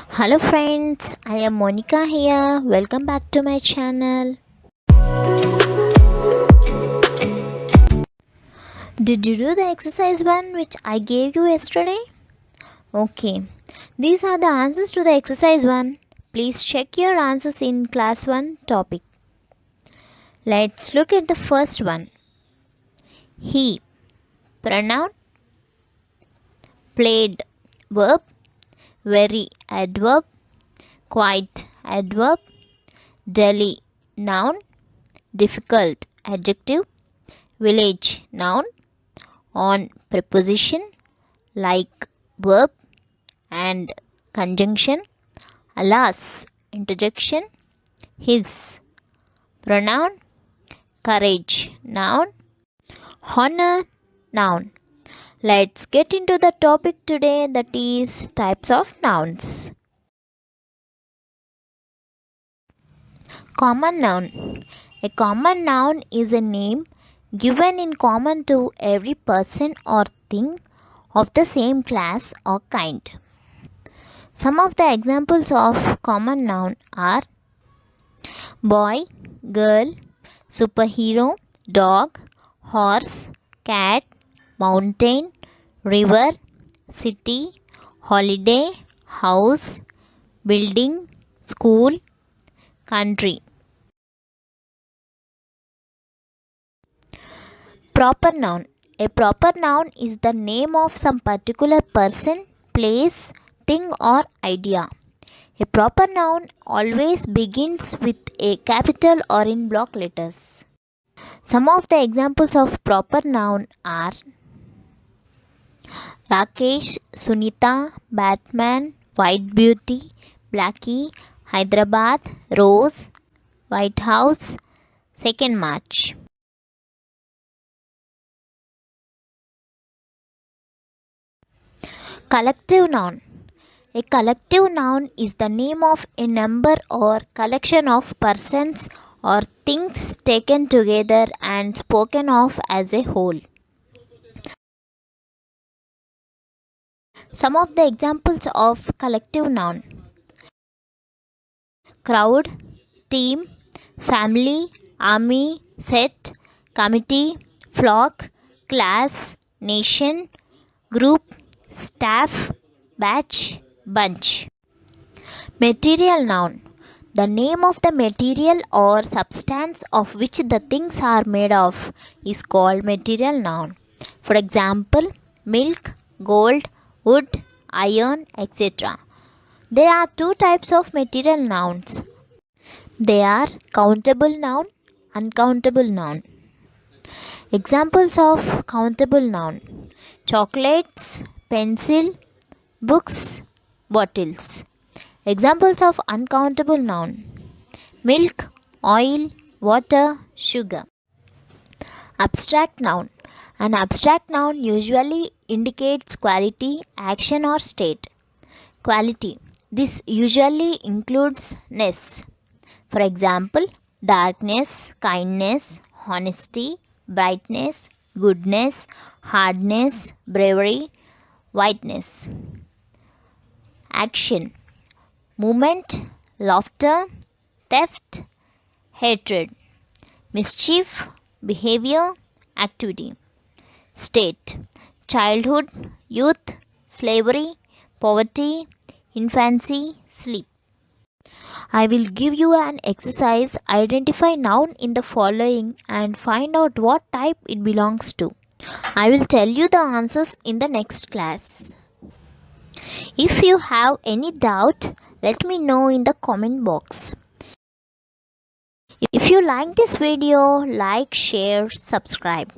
Hello friends, I am Monica here. Welcome back to my channel. Did you do the exercise one which I gave you yesterday? Okay, these are the answers to the exercise one. Please check your answers in class 1 topic. Let's look at the first one. He, pronoun, played, verb, very, adverb, quite, adverb, Delhi, noun, difficult, adjective, village, noun, on, preposition, like, verb, and conjunction, alas, interjection, his, pronoun, courage, noun, honor, noun. Let's get into the topic today, that is types of nouns. Common noun. A common noun is a name given in common to every person or thing of the same class or kind. Some of the examples of common noun are boy, girl, superhero, dog, horse, cat, mountain, river, city, holiday, house, building, school, country. Proper noun. A proper noun is the name of some particular person, place, thing, or idea. A proper noun always begins with a capital or in block letters. Some of the examples of proper noun are Rakesh, Sunita, Batman, White Beauty, Blackie, Hyderabad, Rose, White House, 2nd March. Collective noun. A collective noun is the name of a number or collection of persons or things taken together and spoken of as a whole. Some of the examples of collective noun: crowd, team, family, army, set, committee, flock, class, nation, group, staff, batch, bunch. Material noun. The name of the material or substance of which the things are made of is called material noun. For example, milk, gold, wood, iron, etc. There are two types of material nouns. They are countable noun, uncountable noun. Examples of countable noun: chocolates, pencil, books, bottles. Examples of uncountable noun: milk, oil, water, sugar. Abstract noun. An abstract noun usually indicates quality, action, or state. Quality. This usually includes ness. For example, darkness, kindness, honesty, brightness, goodness, hardness, bravery, whiteness. Action. Movement, laughter, theft, hatred. Mischief, behavior, activity. State. Childhood, youth, slavery, poverty, infancy, sleep. I will give you an exercise. Identify noun in the following and find out what type it belongs to. I will tell you the answers in the next class. If you have any doubt, let me know in the comment box. If you like this video, like, share, subscribe.